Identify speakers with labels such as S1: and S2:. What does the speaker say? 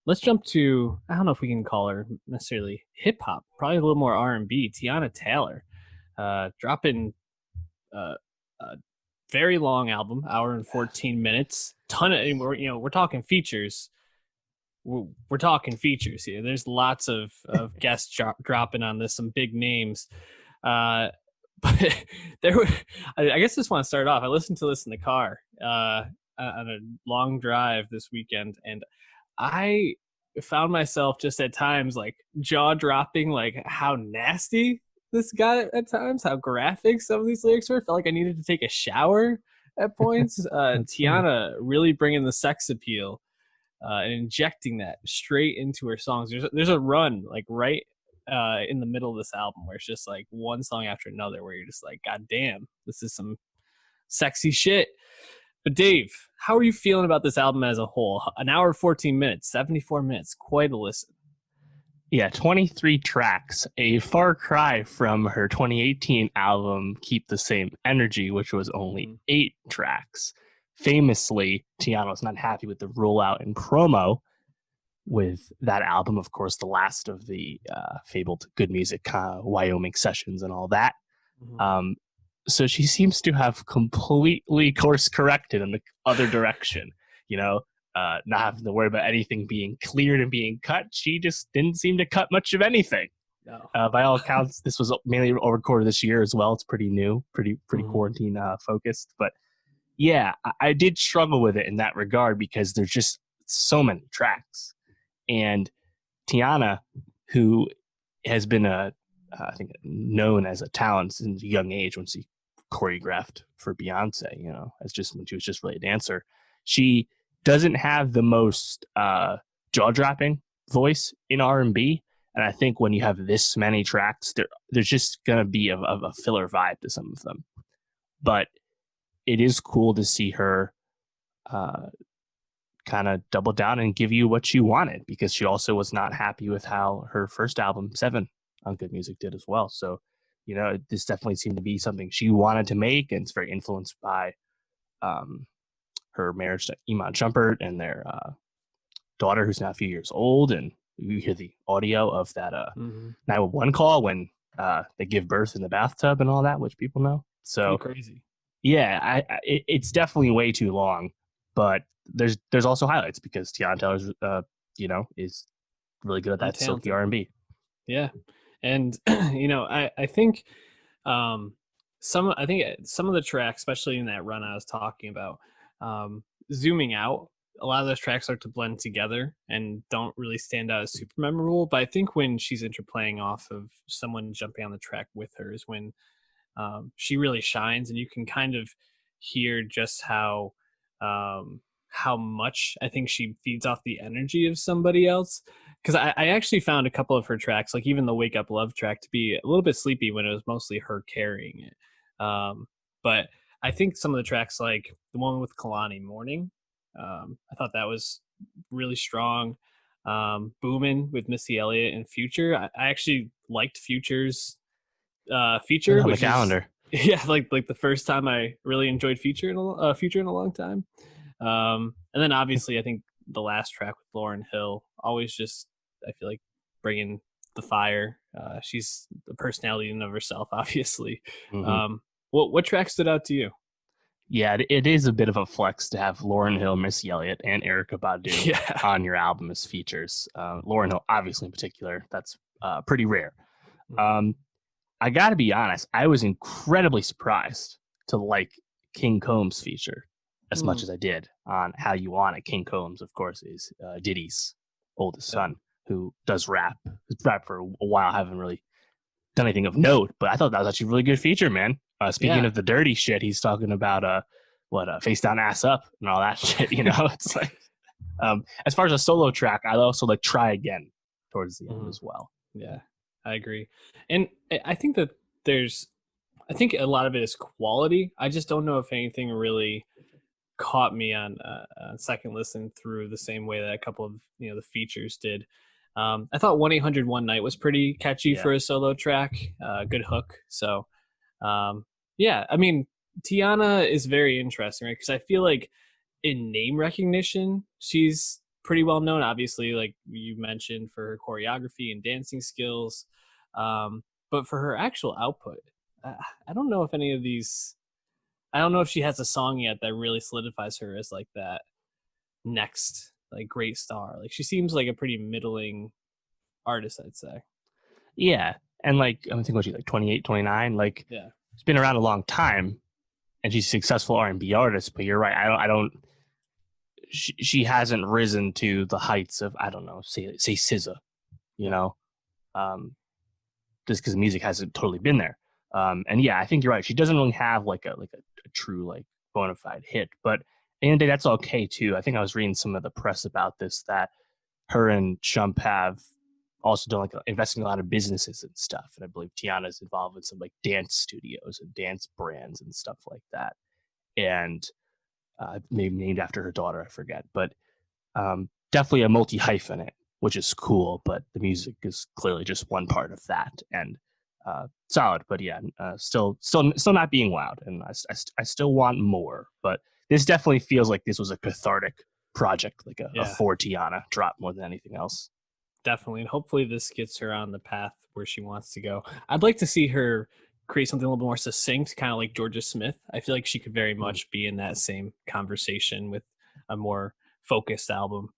S1: let's jump to, I don't know if we can call her necessarily hip hop, probably a little more R&B. Teyana Taylor, dropping uh, a very long album, hour and 14 minutes. Ton of, we're talking features. We're talking features here. There's lots of guests dropping on this, some big names. But there were, I guess, just want to start off. I listened to this in the car on a long drive this weekend, and I found myself just at times like jaw dropping, like how nasty this guy at times, how graphic some of these lyrics were. Felt like I needed to take a shower at points.
S2: That's funny.
S1: Tiana really bringing the sex appeal and injecting that straight into her songs. There's a run like right in the middle of this album where it's just like one song after another where you're just like, God damn, this is some sexy shit. But Dave, how are you feeling about this album as a whole? An hour, 14 minutes, 74 minutes, quite a listen.
S2: Yeah, 23 tracks, a far cry from her 2018 album Keep the Same Energy, which was only 8 tracks. Famously, Teyana was not happy with the rollout and promo with that album. Of course, the last of the fabled Good Music Wyoming sessions and all that.
S1: Mm-hmm.
S2: So she seems to have completely course corrected in the other direction, not having to worry about anything being cleared and being cut. She just didn't seem to cut much of anything.
S1: No.
S2: By all accounts, this was mainly recorded this year as well. It's pretty new, pretty
S1: Mm-hmm.
S2: quarantine focused. But yeah, I did struggle with it in that regard because there's just so many tracks. And Teyana, who has been I think known as a talent since a young age when she choreographed for Beyonce, as just when she was just really a dancer. She doesn't have the most jaw-dropping voice in R&B, and I think when you have this many tracks, there's just gonna be a filler vibe to some of them. But it is cool to see her kind of double down and give you what you wanted, because she also was not happy with how her first album, 7, on Good Music did as well. So, this definitely seemed to be something she wanted to make, and it's very influenced by her marriage to Iman Shumpert and their daughter, who's now a few years old. And you hear the audio of that 911 call when they give birth in the bathtub and all that, which people know. So
S1: pretty crazy.
S2: Yeah, it's definitely way too long, but there's also highlights because Teyana Taylor's is really good at that silky R&B.
S1: Yeah, and I think some of the tracks, especially in that run I was talking about, zooming out, a lot of those tracks start to blend together and don't really stand out as super memorable. But I think when she's interplaying off of someone jumping on the track with her is when she really shines, and you can kind of hear just how much I think she feeds off the energy of somebody else. Because I actually found a couple of her tracks, like even the Wake Up Love track, to be a little bit sleepy when it was mostly her carrying it. But I think some of the tracks, like the one with Kalani, Morning, I thought that was really strong. Boomin' with Missy Elliott and Future. I actually liked Future's feature,
S2: on the
S1: which
S2: calendar.
S1: Is like the first time I really enjoyed Future in a long time. And then obviously I think the last track with Lauryn Hill, always just, I feel like, bringing the fire. She's the personality in of herself, obviously.
S2: Mm-hmm.
S1: What track stood out to you?
S2: Yeah, it is a bit of a flex to have Lauryn Hill, Missy Elliott, and Erykah Badu on your album as features. Lauryn Hill, obviously, in particular, that's pretty rare. I got to be honest, I was incredibly surprised to like King Combs' feature as much as I did on How You Want It. King Combs, of course, is Diddy's oldest son, who does rap. He's rapped for a while. I haven't really done anything of note, but I thought that was actually a really good feature, man. Speaking of the dirty shit, he's talking about face down, ass up, and all that shit. It's like, as far as a solo track, I also like Try Again towards the end as well.
S1: Yeah, I agree, and I think that I think a lot of it is quality. I just don't know if anything really caught me on second listen through the same way that a couple of the features did. I thought 1-800-1-NIGHT was pretty catchy for a solo track. Good hook. So, yeah, I mean, Teyana is very interesting, right? Because I feel like in name recognition, she's pretty well known, obviously, like you mentioned, for her choreography and dancing skills. But for her actual output, I don't know if any of these. I don't know if she has a song yet that really solidifies her as like that next like great star. Like she seems like a pretty middling artist, I'd say.
S2: Yeah, and like I'm thinking, what she's like 28, 29. Like,
S1: yeah,
S2: she's been around a long time, and she's a successful R&B artist. But you're right. I don't. She hasn't risen to the heights of, I don't know, say SZA, you know, just because music hasn't totally been there. And yeah, I think you're right. She doesn't really have like a true like bona fide hit, but at the end of the day, that's okay too. I think I was reading some of the press about this, that her and Shump have also done like investing in a lot of businesses and stuff. And I believe Teyana is involved in some like dance studios and dance brands and stuff like that. And maybe named after her daughter, I forget. But definitely a multi-hyphenate, which is cool. But the music is clearly just one part of that. And solid, but yeah, still not being wowed, and I still want more. But this definitely feels like this was a cathartic project, like a for Teyana drop more than anything else.
S1: Definitely, and hopefully this gets her on the path where she wants to go. I'd like to see her create something a little more succinct, kind of like Georgia Smith. I feel like she could very much be in that same conversation with a more focused album.